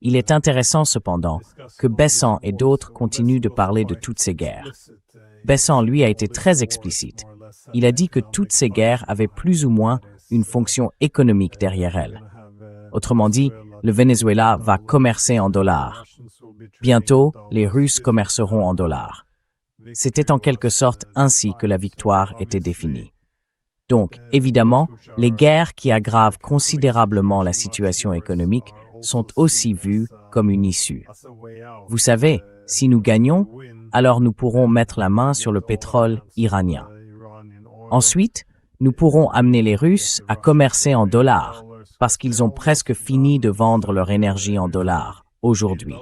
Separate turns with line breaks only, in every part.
Il est intéressant cependant que Bessant et d'autres continuent de parler de toutes ces guerres. Bessant, lui, a été très explicite. Il a dit que toutes ces guerres avaient plus ou moins une fonction économique derrière elles. Autrement dit, le Venezuela va commercer en dollars. Bientôt, les Russes commerceront en dollars. C'était en quelque sorte ainsi que la victoire était définie. Donc, évidemment, les guerres qui aggravent considérablement la situation économique sont aussi vues comme une issue. Vous savez, si nous gagnons, alors nous pourrons mettre la main sur le pétrole iranien. Ensuite, nous pourrons amener les Russes à commercer en dollars, parce qu'ils ont presque fini de vendre leur énergie en dollars aujourd'hui.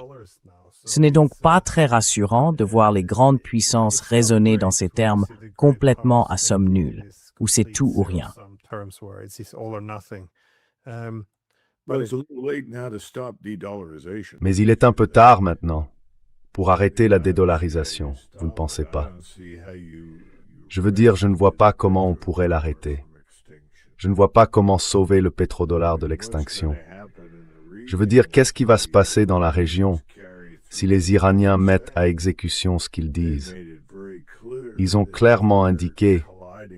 Ce n'est donc pas très rassurant de voir les grandes puissances raisonner dans ces termes complètement à somme nulle, où c'est tout ou rien.
Mais il est un peu tard maintenant pour arrêter la dédollarisation, vous ne pensez pas? Je veux dire, je ne vois pas comment on pourrait l'arrêter. Je ne vois pas comment sauver le pétrodollar de l'extinction. Je veux dire, qu'est-ce qui va se passer dans la région si les Iraniens mettent à exécution ce qu'ils disent? Ils ont clairement indiqué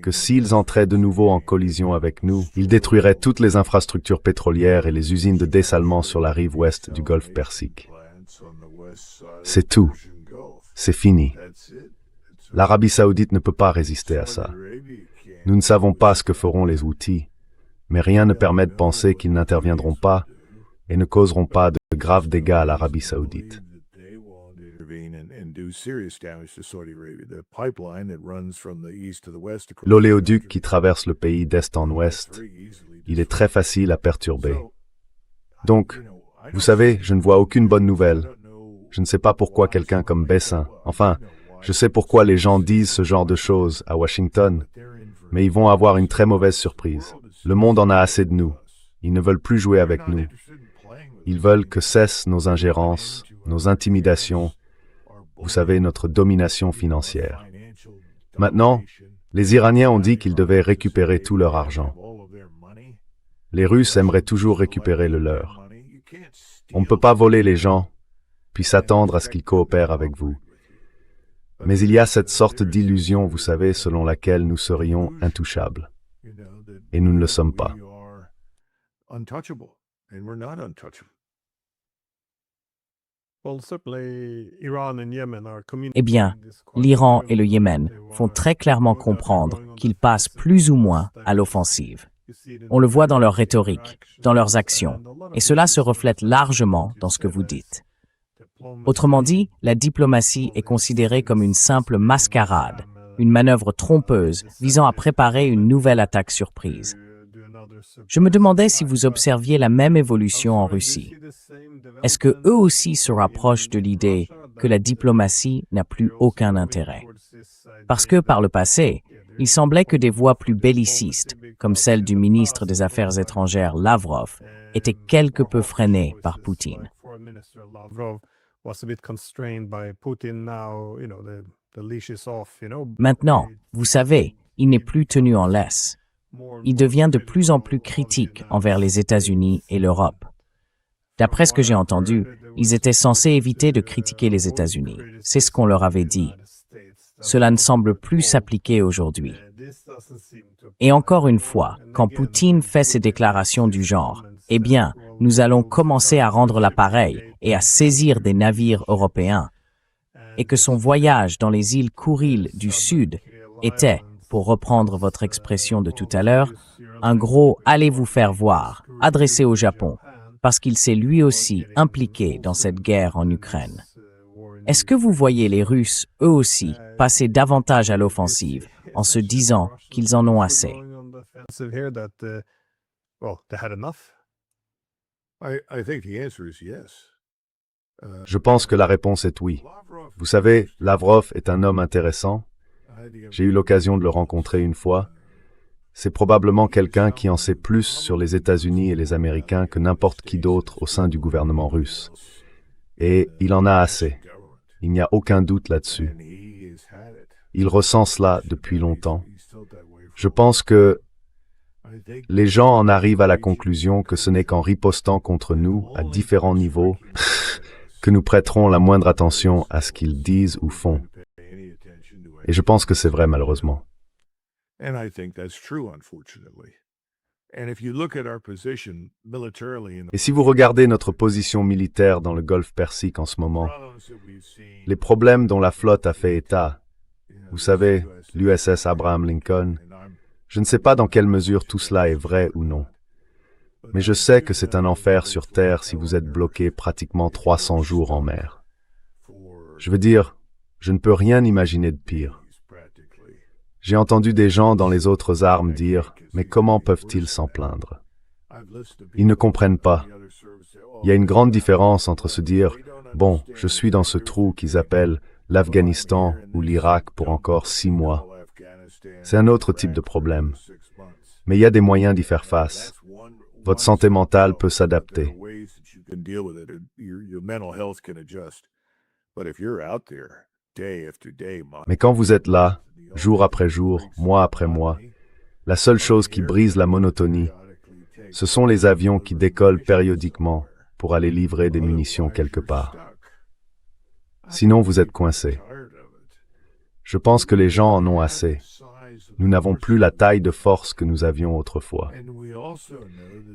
que s'ils entraient de nouveau en collision avec nous, ils détruiraient toutes les infrastructures pétrolières et les usines de dessalement sur la rive ouest du golfe Persique. C'est tout. C'est fini. L'Arabie saoudite ne peut pas résister à ça. Nous ne savons pas ce que feront les Houthis, mais rien ne permet de penser qu'ils n'interviendront pas et ne causeront pas de graves dégâts à l'Arabie saoudite. L'oléoduc qui traverse le pays d'est en ouest, il est très facile à perturber. Donc, vous savez, je ne vois aucune bonne nouvelle. Je ne sais pas pourquoi quelqu'un comme Bessin, enfin, je sais pourquoi les gens disent ce genre de choses à Washington, mais ils vont avoir une très mauvaise surprise. Le monde en a assez de nous. Ils ne veulent plus jouer avec nous. Ils veulent que cessent nos ingérences, nos intimidations, vous savez, notre domination financière. Maintenant, les Iraniens ont dit qu'ils devaient récupérer tout leur argent. Les Russes aimeraient toujours récupérer le leur. On ne peut pas voler les gens, puis s'attendre à ce qu'ils coopèrent avec vous. Mais il y a cette sorte d'illusion, vous savez, selon laquelle nous serions intouchables. Et nous ne le sommes pas.
Eh bien, l'Iran et le Yémen font très clairement comprendre qu'ils passent plus ou moins à l'offensive. On le voit dans leur rhétorique, dans leurs actions, et cela se reflète largement dans ce que vous dites. Autrement dit, la diplomatie est considérée comme une simple mascarade, une manœuvre trompeuse visant à préparer une nouvelle attaque surprise. Je me demandais si vous observiez la même évolution en Russie. Est-ce que eux aussi se rapprochent de l'idée que la diplomatie n'a plus aucun intérêt? Parce que par le passé, il semblait que des voix plus bellicistes, comme celle du ministre des Affaires étrangères Lavrov, étaient quelque peu freinées par Poutine. Maintenant, vous savez, il n'est plus tenu en laisse. Il devient de plus en plus critique envers les États-Unis et l'Europe. D'après ce que j'ai entendu, ils étaient censés éviter de critiquer les États-Unis. C'est ce qu'on leur avait dit. Cela ne semble plus s'appliquer aujourd'hui. Et encore une fois, quand Poutine fait ces déclarations du genre, eh bien, nous allons commencer à rendre l'appareil et à saisir des navires européens, et que son voyage dans les îles Kouriles du Sud était, pour reprendre votre expression de tout à l'heure, un gros « allez vous faire voir » adressé au Japon, parce qu'il s'est lui aussi impliqué dans cette guerre en Ukraine. Est-ce que vous voyez les Russes, eux aussi, passer davantage à l'offensive en se disant qu'ils en ont assez?
Je pense que la réponse est oui. Vous savez, Lavrov est un homme intéressant. J'ai eu l'occasion de le rencontrer une fois. C'est probablement quelqu'un qui en sait plus sur les États-Unis et les Américains que n'importe qui d'autre au sein du gouvernement russe. Et il en a assez. Il n'y a aucun doute là-dessus. Il ressent cela depuis longtemps. Je pense que Les gens en arrivent à la conclusion que ce n'est qu'en ripostant contre nous, à différents niveaux, que nous prêterons la moindre attention à ce qu'ils disent ou font. Et je pense que c'est vrai, malheureusement. Et si vous regardez notre position militaire dans le Golfe Persique en ce moment, les problèmes dont la flotte a fait état, vous savez, l'USS Abraham Lincoln, je ne sais pas dans quelle mesure tout cela est vrai ou non. Mais je sais que c'est un enfer sur Terre si vous êtes bloqué pratiquement 300 jours en mer. Je veux dire, je ne peux rien imaginer de pire. J'ai entendu des gens dans les autres armes dire « Mais comment peuvent-ils s'en plaindre ?» Ils ne comprennent pas. Il y a une grande différence entre se dire « Bon, je suis dans ce trou qu'ils appellent l'Afghanistan ou l'Irak pour encore 6 mois. » C'est un autre type de problème. Mais il y a des moyens d'y faire face. Votre santé mentale peut s'adapter. Mais quand vous êtes là, jour après jour, mois après mois, la seule chose qui brise la monotonie, ce sont les avions qui décollent périodiquement pour aller livrer des munitions quelque part. Sinon, vous êtes coincé. Je pense que les gens en ont assez. Nous n'avons plus la taille de force que nous avions autrefois.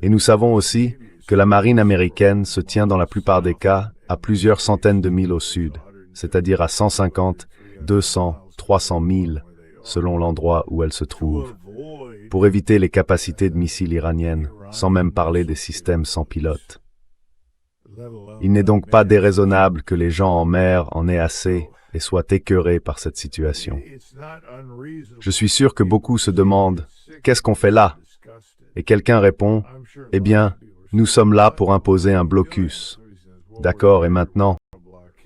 Et nous savons aussi que la marine américaine se tient dans la plupart des cas à plusieurs centaines de milles au sud, c'est-à-dire à 150, 200, 300 milles, selon l'endroit où elle se trouve, pour éviter les capacités de missiles iraniennes, sans même parler des systèmes sans pilote. Il n'est donc pas déraisonnable que les gens en mer en aient assez et soient écœurés par cette situation. Je suis sûr que beaucoup se demandent « Qu'est-ce qu'on fait là ?» Et quelqu'un répond « Eh bien, nous sommes là pour imposer un blocus. » D'accord, et maintenant,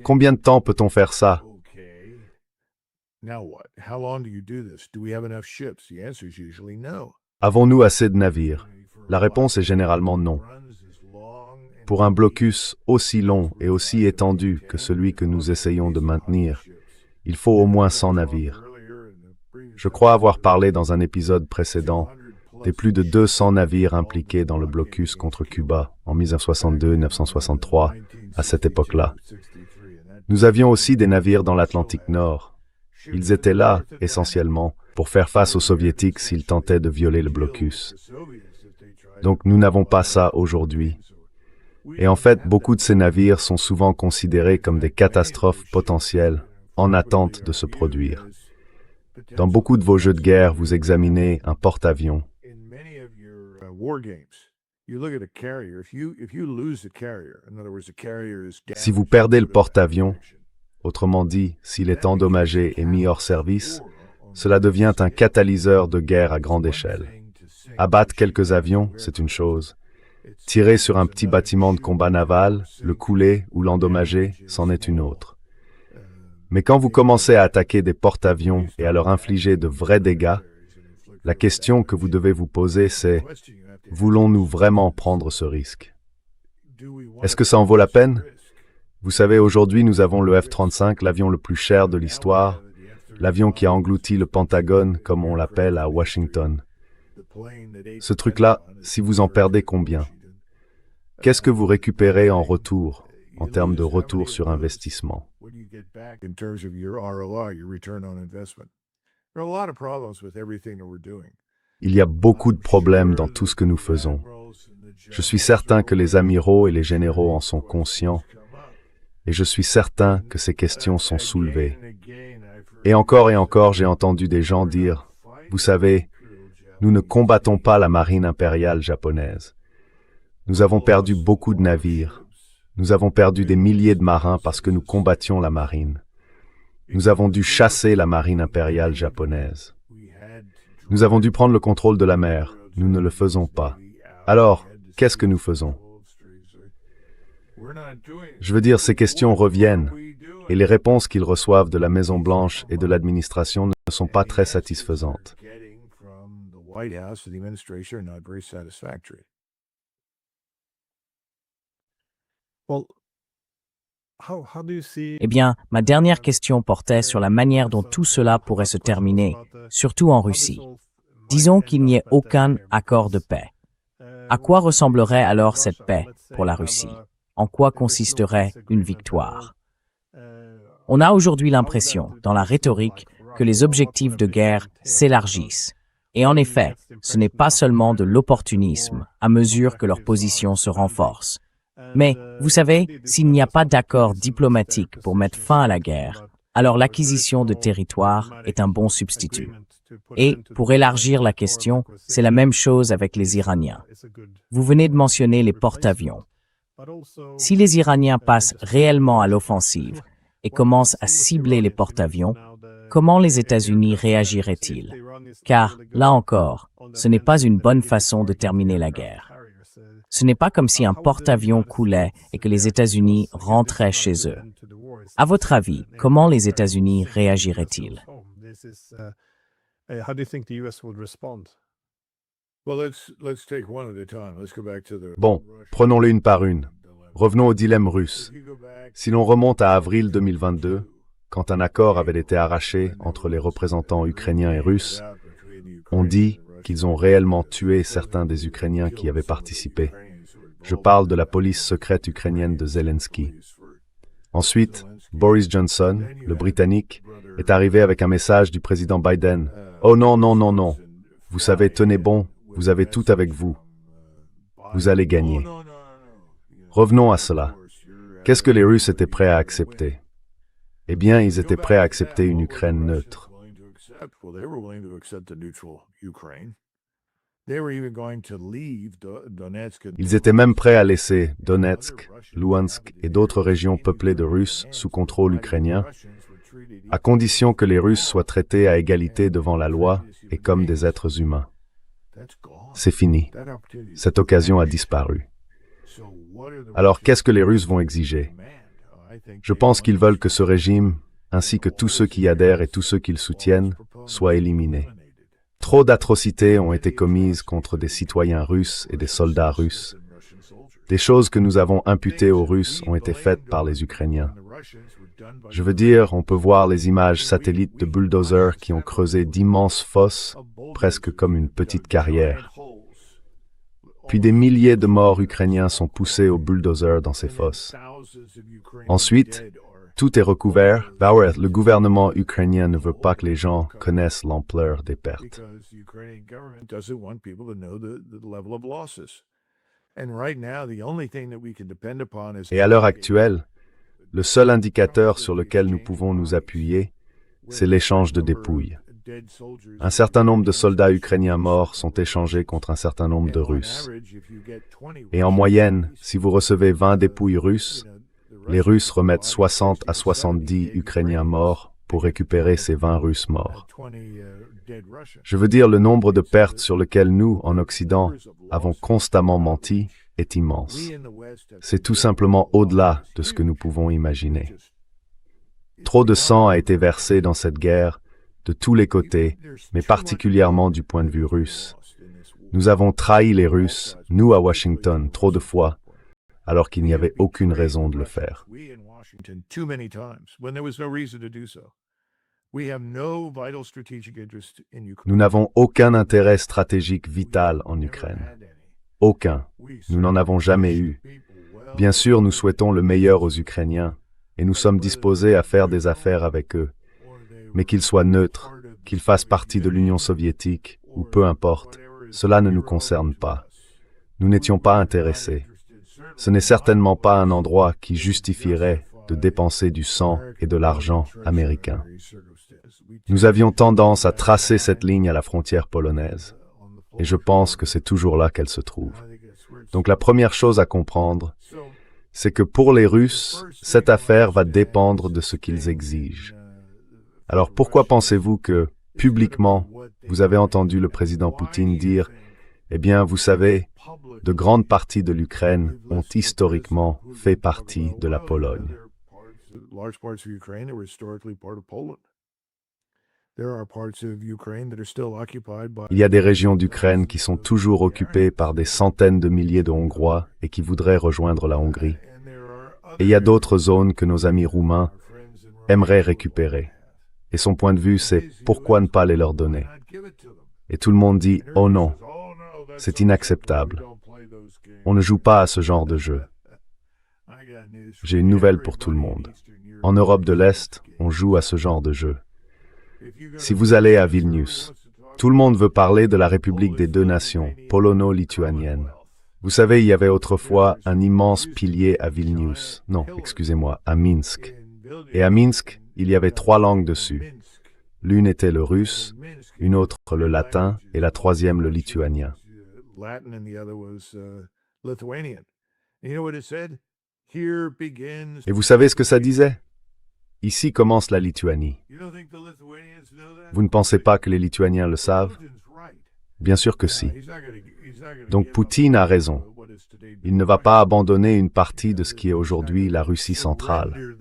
combien de temps peut-on faire ça? Avons-nous assez de navires? La réponse est généralement non. Pour un blocus aussi long et aussi étendu que celui que nous essayons de maintenir, il faut au moins 100 navires. Je crois avoir parlé dans un épisode précédent des plus de 200 navires impliqués dans le blocus contre Cuba en 1962-1963, à cette époque-là. Nous avions aussi des navires dans l'Atlantique Nord. Ils étaient là, essentiellement, pour faire face aux Soviétiques s'ils tentaient de violer le blocus. Donc nous n'avons pas ça aujourd'hui. Et en fait, beaucoup de ces navires sont souvent considérés comme des catastrophes potentielles en attente de se produire. Dans beaucoup de vos jeux de guerre, vous examinez un porte-avions. Si vous perdez le porte-avions, autrement dit, s'il est endommagé et mis hors service, cela devient un catalyseur de guerre à grande échelle. Abattre quelques avions, c'est une chose. Tirer sur un petit bâtiment de combat naval, le couler ou l'endommager, c'en est une autre. Mais quand vous commencez à attaquer des porte-avions et à leur infliger de vrais dégâts, la question que vous devez vous poser, c'est « Voulons-nous vraiment prendre ce risque? Est-ce que ça en vaut la peine? » Vous savez, aujourd'hui, nous avons le F-35, l'avion le plus cher de l'histoire, l'avion qui a englouti le Pentagone, comme on l'appelle à Washington. Ce truc-là, si vous en perdez combien? Qu'est-ce que vous récupérez en retour, en termes de retour sur investissement? Il y a beaucoup de problèmes dans tout ce que nous faisons. Je suis certain que les amiraux et les généraux en sont conscients, et je suis certain que ces questions sont soulevées. Et encore, j'ai entendu des gens dire, « Vous savez, nous ne combattons pas la marine impériale japonaise. Nous avons perdu beaucoup de navires. Nous avons perdu des milliers de marins parce que nous combattions la marine. Nous avons dû chasser la marine impériale japonaise. Nous avons dû prendre le contrôle de la mer. Nous ne le faisons pas. Alors, qu'est-ce que nous faisons? Je veux dire, ces questions reviennent, et les réponses qu'ils reçoivent de la Maison-Blanche et de l'administration ne sont pas très satisfaisantes.
Eh bien, ma dernière question portait sur la manière dont tout cela pourrait se terminer, surtout en Russie. Disons qu'il n'y ait aucun accord de paix. À quoi ressemblerait alors cette paix pour la Russie? En quoi consisterait une victoire? On a aujourd'hui l'impression, dans la rhétorique, que les objectifs de guerre s'élargissent. Et en effet, ce n'est pas seulement de l'opportunisme à mesure que leur position se renforce. Mais, vous savez, s'il n'y a pas d'accord diplomatique pour mettre fin à la guerre, alors l'acquisition de territoire est un bon substitut. Et, pour élargir la question, c'est la même chose avec les Iraniens. Vous venez de mentionner les porte-avions. Si les Iraniens passent réellement à l'offensive et commencent à cibler les porte-avions, comment les États-Unis réagiraient-ils? Car, là encore, ce n'est pas une bonne façon de terminer la guerre. Ce n'est pas comme si un porte-avions coulait et que les États-Unis rentraient chez eux. À votre avis, comment les États-Unis réagiraient-ils?
Bon, prenons-les une par une. Revenons au dilemme russe. Si l'on remonte à avril 2022, quand un accord avait été arraché entre les représentants ukrainiens et russes, on dit qu'ils ont réellement tué certains des Ukrainiens qui avaient participé. Je parle de la police secrète ukrainienne de Zelensky. Ensuite, Boris Johnson, le Britannique, est arrivé avec un message du président Biden. « Oh non, non, non, non. Vous savez, tenez bon, vous avez tout avec vous. Vous allez gagner. » Revenons à cela. Qu'est-ce que les Russes étaient prêts à accepter? Eh bien, ils étaient prêts à accepter une Ukraine neutre. Ils étaient même prêts à laisser Donetsk, Luhansk et d'autres régions peuplées de Russes sous contrôle ukrainien, à condition que les Russes soient traités à égalité devant la loi et comme des êtres humains. C'est fini. Cette occasion a disparu. Alors, qu'est-ce que les Russes vont exiger? Je pense qu'ils veulent que ce régime, ainsi que tous ceux qui y adhèrent et tous ceux qui le soutiennent, soient éliminés. Trop d'atrocités ont été commises contre des citoyens russes et des soldats russes. Des choses que nous avons imputées aux Russes ont été faites par les Ukrainiens. Je veux dire, on peut voir les images satellites de bulldozers qui ont creusé d'immenses fosses, presque comme une petite carrière. Puis des milliers de morts ukrainiens sont poussés au bulldozer dans ces fosses. Ensuite, tout est recouvert. Le gouvernement ukrainien ne veut pas que les gens connaissent l'ampleur des pertes. Et à l'heure actuelle, le seul indicateur sur lequel nous pouvons nous appuyer, c'est l'échange de dépouilles. Un certain nombre de soldats ukrainiens morts sont échangés contre un certain nombre de Russes. Et en moyenne, si vous recevez 20 dépouilles russes, les Russes remettent 60 à 70 Ukrainiens morts pour récupérer ces 20 Russes morts. Je veux dire, le nombre de pertes sur lequel nous, en Occident, avons constamment menti est immense. C'est tout simplement au-delà de ce que nous pouvons imaginer. Trop de sang a été versé dans cette guerre, de tous les côtés, mais particulièrement du point de vue russe. Nous avons trahi les Russes, nous à Washington, trop de fois, alors qu'il n'y avait aucune raison de le faire. Nous n'avons aucun intérêt stratégique vital en Ukraine. Aucun. Nous n'en avons jamais eu. Bien sûr, nous souhaitons le meilleur aux Ukrainiens, et nous sommes disposés à faire des affaires avec eux. Mais qu'ils soient neutres, qu'ils fassent partie de l'Union soviétique, ou peu importe, cela ne nous concerne pas. Nous n'étions pas intéressés. Ce n'est certainement pas un endroit qui justifierait de dépenser du sang et de l'argent américain. Nous avions tendance à tracer cette ligne à la frontière polonaise, et je pense que c'est toujours là qu'elle se trouve. Donc la première chose à comprendre, c'est que pour les Russes, cette affaire va dépendre de ce qu'ils exigent. Alors pourquoi pensez-vous que, publiquement, vous avez entendu le président Poutine dire « Eh bien, vous savez, de grandes parties de l'Ukraine ont historiquement fait partie de la Pologne. » Il y a des régions d'Ukraine qui sont toujours occupées par des centaines de milliers de Hongrois et qui voudraient rejoindre la Hongrie. Et il y a d'autres zones que nos amis roumains aimeraient récupérer. Et son point de vue, c'est pourquoi ne pas les leur donner? Et tout le monde dit « Oh non, c'est inacceptable. On ne joue pas à ce genre de jeu. » J'ai une nouvelle pour tout le monde. En Europe de l'Est, on joue à ce genre de jeu. Si vous allez à Vilnius, tout le monde veut parler de la République des deux nations, polono-lituanienne. Vous savez, il y avait autrefois un immense pilier à Vilnius. Non, excusez-moi, à Minsk. Et à Minsk, il y avait 3 langues dessus. L'une était le russe, une autre le latin et la troisième le lituanien. Et vous savez ce que ça disait? Ici commence la Lituanie. Vous ne pensez pas que les Lituaniens le savent? Bien sûr que si. Donc Poutine a raison. Il ne va pas abandonner une partie de ce qui est aujourd'hui la Russie centrale.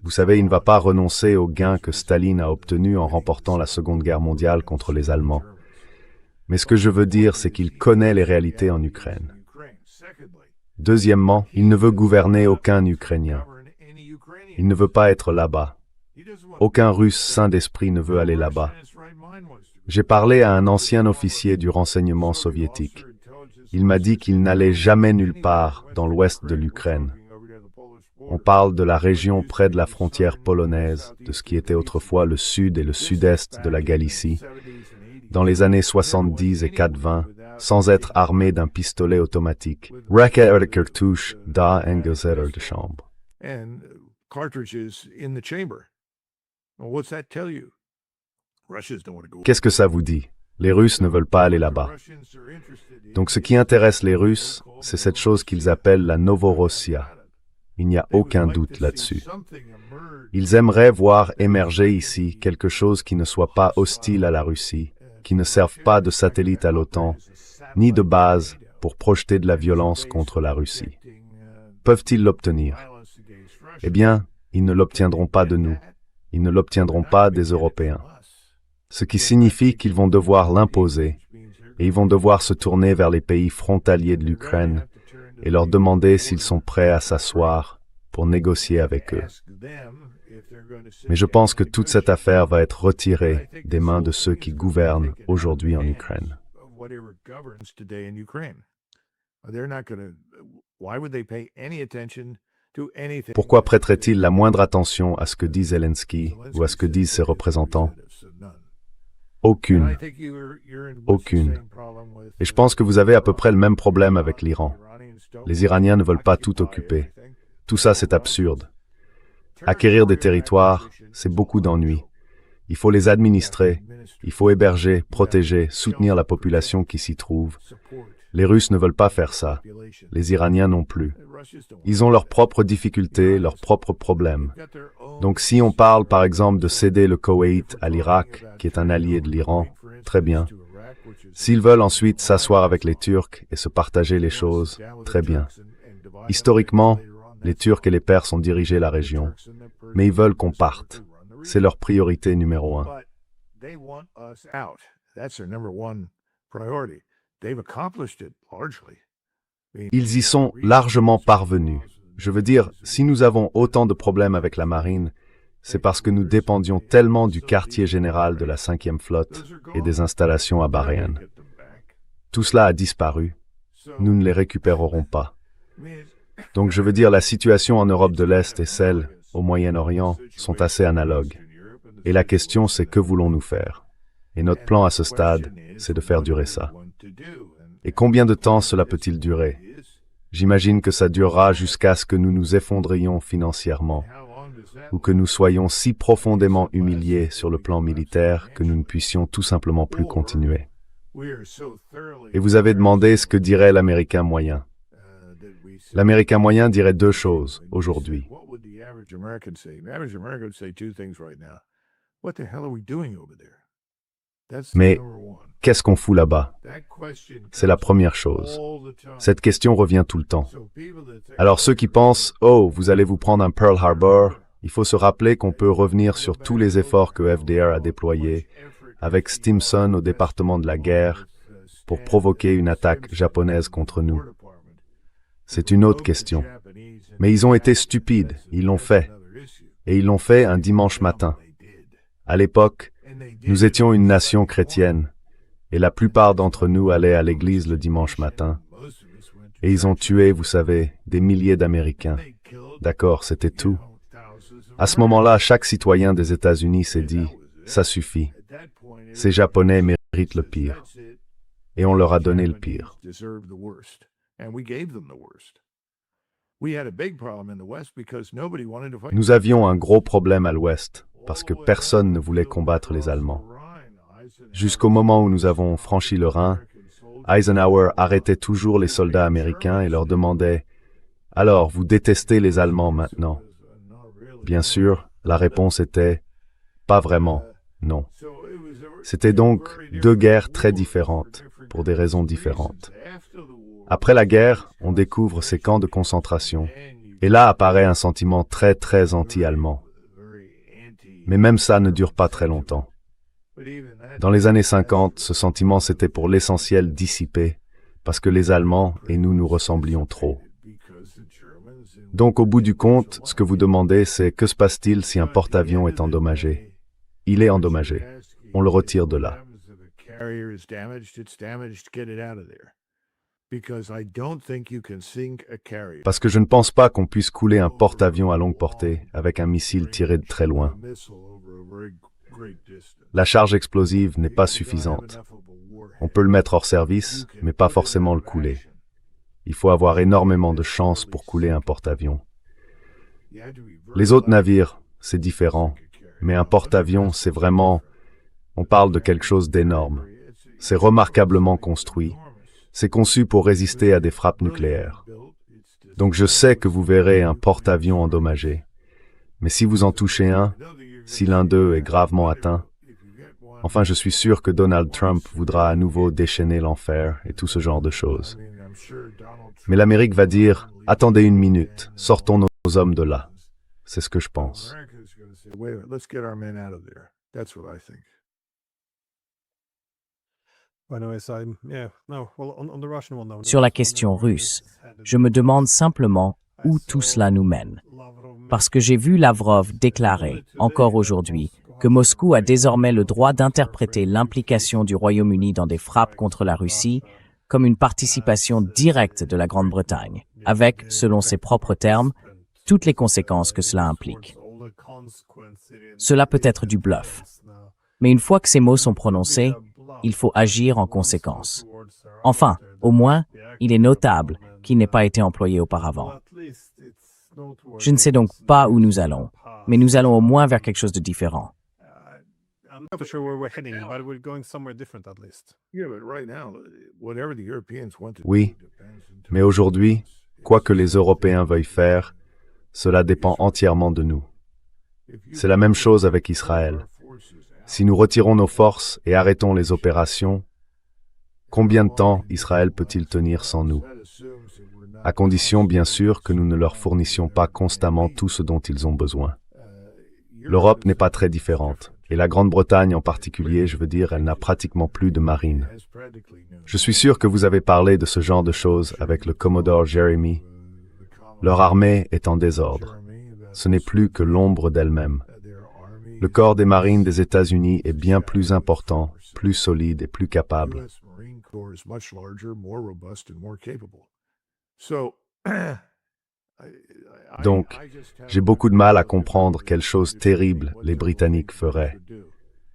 Vous savez, il ne va pas renoncer aux gains que Staline a obtenus en remportant la Seconde Guerre mondiale contre les Allemands. Mais ce que je veux dire, c'est qu'il connaît les réalités en Ukraine. Deuxièmement, il ne veut gouverner aucun Ukrainien. Il ne veut pas être là-bas. Aucun Russe sain d'esprit ne veut aller là-bas. J'ai parlé à un ancien officier du renseignement soviétique. Il m'a dit qu'il n'allait jamais nulle part dans l'ouest de l'Ukraine. On parle de la région près de la frontière polonaise, de ce qui était autrefois le sud et le sud-est de la Galicie, dans les années 70 et 80, sans être armé d'un pistolet automatique. Cartouche da Engelserer de chambre. Qu'est-ce que ça vous dit? Les Russes ne veulent pas aller là-bas. Donc ce qui intéresse les Russes, c'est cette chose qu'ils appellent la Novorossia. Il n'y a aucun doute là-dessus. Ils aimeraient voir émerger ici quelque chose qui ne soit pas hostile à la Russie, qui ne serve pas de satellite à l'OTAN, ni de base pour projeter de la violence contre la Russie. Peuvent-ils l'obtenir? Eh bien, ils ne l'obtiendront pas de nous. Ils ne l'obtiendront pas des Européens. Ce qui signifie qu'ils vont devoir l'imposer, et ils vont devoir se tourner vers les pays frontaliers de l'Ukraine et leur demander s'ils sont prêts à s'asseoir pour négocier avec eux. Mais je pense que toute cette affaire va être retirée des mains de ceux qui gouvernent aujourd'hui en Ukraine. Pourquoi prêterait-il la moindre attention à ce que dit Zelensky ou à ce que disent ses représentants? Aucune. Aucune. Et je pense que vous avez à peu près le même problème avec l'Iran. Les Iraniens ne veulent pas tout occuper. Tout ça, c'est absurde. Acquérir des territoires, c'est beaucoup d'ennuis. Il faut les administrer, il faut héberger, protéger, soutenir la population qui s'y trouve. Les Russes ne veulent pas faire ça. Les Iraniens non plus. Ils ont leurs propres difficultés, leurs propres problèmes. Donc si on parle par exemple de céder le Koweït à l'Irak, qui est un allié de l'Iran, très bien. S'ils veulent ensuite s'asseoir avec les Turcs et se partager les choses, très bien. Historiquement, les Turcs et les Perses ont dirigé la région, mais ils veulent qu'on parte. C'est leur priorité numéro 1. Ils y sont largement parvenus. Je veux dire, si nous avons autant de problèmes avec la marine, c'est parce que nous dépendions tellement du quartier général de la 5e flotte et des installations à Bahreïn. Tout cela a disparu. Nous ne les récupérerons pas. Donc je veux dire, la situation en Europe de l'Est et celle au Moyen-Orient sont assez analogues. Et la question, c'est que voulons-nous faire? Et notre plan à ce stade, c'est de faire durer ça. Et combien de temps cela peut-il durer? J'imagine que ça durera jusqu'à ce que nous nous effondrions financièrement, ou que nous soyons si profondément humiliés sur le plan militaire que nous ne puissions tout simplement plus continuer. Et vous avez demandé ce que dirait l'Américain moyen. L'Américain moyen dirait 2 choses aujourd'hui. Mais qu'est-ce qu'on fout là-bas? C'est la première chose. Cette question revient tout le temps. Alors ceux qui pensent « Oh, vous allez vous prendre un Pearl Harbor », il faut se rappeler qu'on peut revenir sur tous les efforts que FDR a déployés, avec Stimson au département de la guerre, pour provoquer une attaque japonaise contre nous. C'est une autre question. Mais ils ont été stupides, ils l'ont fait. Et ils l'ont fait un dimanche matin. À l'époque, nous étions une nation chrétienne. Et la plupart d'entre nous allaient à l'église le dimanche matin. Et ils ont tué, vous savez, des milliers d'Américains. D'accord, c'était tout. À ce moment-là, chaque citoyen des États-Unis s'est dit, ça suffit. Ces Japonais méritent le pire. Et on leur a donné le pire. Nous avions un gros problème à l'Ouest, parce que personne ne voulait combattre les Allemands. Jusqu'au moment où nous avons franchi le Rhin, Eisenhower arrêtait toujours les soldats américains et leur demandait « Alors, vous détestez les Allemands maintenant ?» Bien sûr, la réponse était « Pas vraiment, non ». C'était donc deux guerres très différentes, pour des raisons différentes. Après la guerre, on découvre ces camps de concentration, et là apparaît un sentiment très très anti-allemand. Mais même ça ne dure pas très longtemps. Dans les années 50, ce sentiment s'était pour l'essentiel dissipé, parce que les Allemands et nous ressemblions trop. Donc au bout du compte, ce que vous demandez, c'est que se passe-t-il si un porte-avions est endommagé? Il est endommagé. On le retire de là. Parce que je ne pense pas qu'on puisse couler un porte-avions à longue portée avec un missile tiré de très loin. La charge explosive n'est pas suffisante. On peut le mettre hors service, mais pas forcément le couler. Il faut avoir énormément de chance pour couler un porte-avions. Les autres navires, c'est différent, mais un porte-avions, c'est vraiment... On parle de quelque chose d'énorme. C'est remarquablement construit. C'est conçu pour résister à des frappes nucléaires. Donc je sais que vous verrez un porte-avions endommagé. Mais si vous en touchez un, si l'un d'eux est gravement atteint, enfin je suis sûr que Donald Trump voudra à nouveau déchaîner l'enfer et tout ce genre de choses. Mais l'Amérique va dire, attendez une minute, sortons nos hommes de là. C'est ce que je pense.
Sur la question russe, je me demande simplement où tout cela nous mène. Parce que j'ai vu Lavrov déclarer, encore aujourd'hui, que Moscou a désormais le droit d'interpréter l'implication du Royaume-Uni dans des frappes contre la Russie comme une participation directe de la Grande-Bretagne, avec, selon ses propres termes, toutes les conséquences que cela implique. Cela peut être du bluff. Mais une fois que ces mots sont prononcés, il faut agir en conséquence. Enfin, au moins, il est notable qu'il n'ait pas été employé auparavant. Je ne sais donc pas où nous allons, mais nous allons au moins vers quelque chose de différent.
Oui, mais aujourd'hui, quoi que les Européens veuillent faire, cela dépend entièrement de nous. C'est la même chose avec Israël. Si nous retirons nos forces et arrêtons les opérations, combien de temps Israël peut-il tenir sans nous? À condition, bien sûr, que nous ne leur fournissions pas constamment tout ce dont ils ont besoin. L'Europe n'est pas très différente, et la Grande-Bretagne en particulier, je veux dire, elle n'a pratiquement plus de marine. Je suis sûr que vous avez parlé de ce genre de choses avec le Commodore Jeremy. Leur armée est en désordre. Ce n'est plus que l'ombre d'elle-même. Le corps des marines des États-Unis est bien plus important, plus solide et plus capable. Donc, j'ai beaucoup de mal à comprendre quelle chose terrible les Britanniques feraient.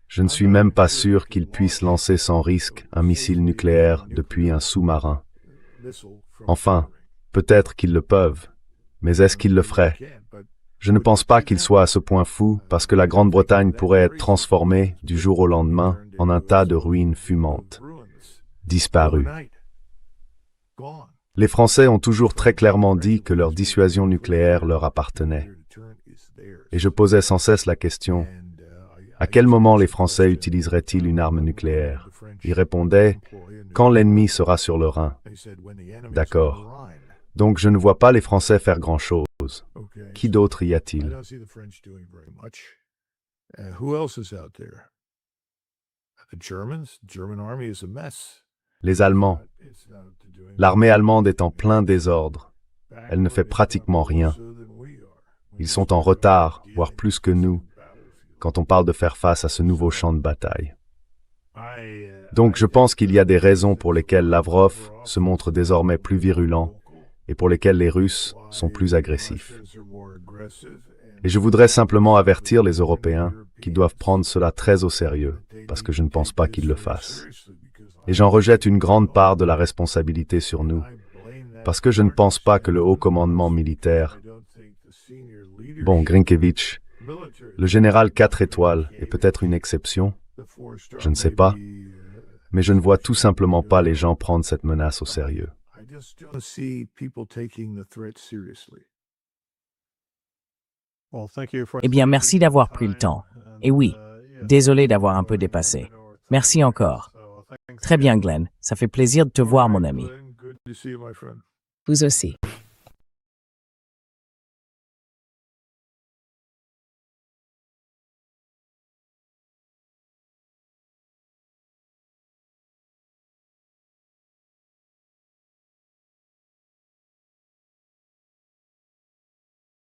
Je ne suis même pas sûr qu'ils puissent lancer sans risque un missile nucléaire depuis un sous-marin. Enfin, peut-être qu'ils le peuvent, mais est-ce qu'ils le feraient? Je ne pense pas qu'ils soient à ce point fous parce que la Grande-Bretagne pourrait être transformée du jour au lendemain en un tas de ruines fumantes, disparues. Les Français ont toujours très clairement dit que leur dissuasion nucléaire leur appartenait. Et je posais sans cesse la question, à quel moment les Français utiliseraient-ils une arme nucléaire? Ils répondaient, quand l'ennemi sera sur le Rhin. D'accord. Donc je ne vois pas les Français faire grand-chose. Qui d'autre y a-t-il? Les Allemands. L'armée allemande est en plein désordre. Elle ne fait pratiquement rien. Ils sont en retard, voire plus que nous, quand on parle de faire face à ce nouveau champ de bataille. Donc je pense qu'il y a des raisons pour lesquelles Lavrov se montre désormais plus virulent et pour lesquelles les Russes sont plus agressifs. Et je voudrais simplement avertir les Européens qu'ils doivent prendre cela très au sérieux, parce que je ne pense pas qu'ils le fassent. Et j'en rejette une grande part de la responsabilité sur nous, parce que je ne pense pas que le haut commandement militaire, Grinkevich, le général 4 étoiles est peut-être une exception, je ne sais pas, mais je ne vois tout simplement pas les gens prendre cette menace au sérieux.
Eh bien, merci d'avoir pris le temps. Et oui, désolé d'avoir un peu dépassé. Merci encore. Très bien, Glenn. Ça fait plaisir de te voir, mon ami.
Vous aussi.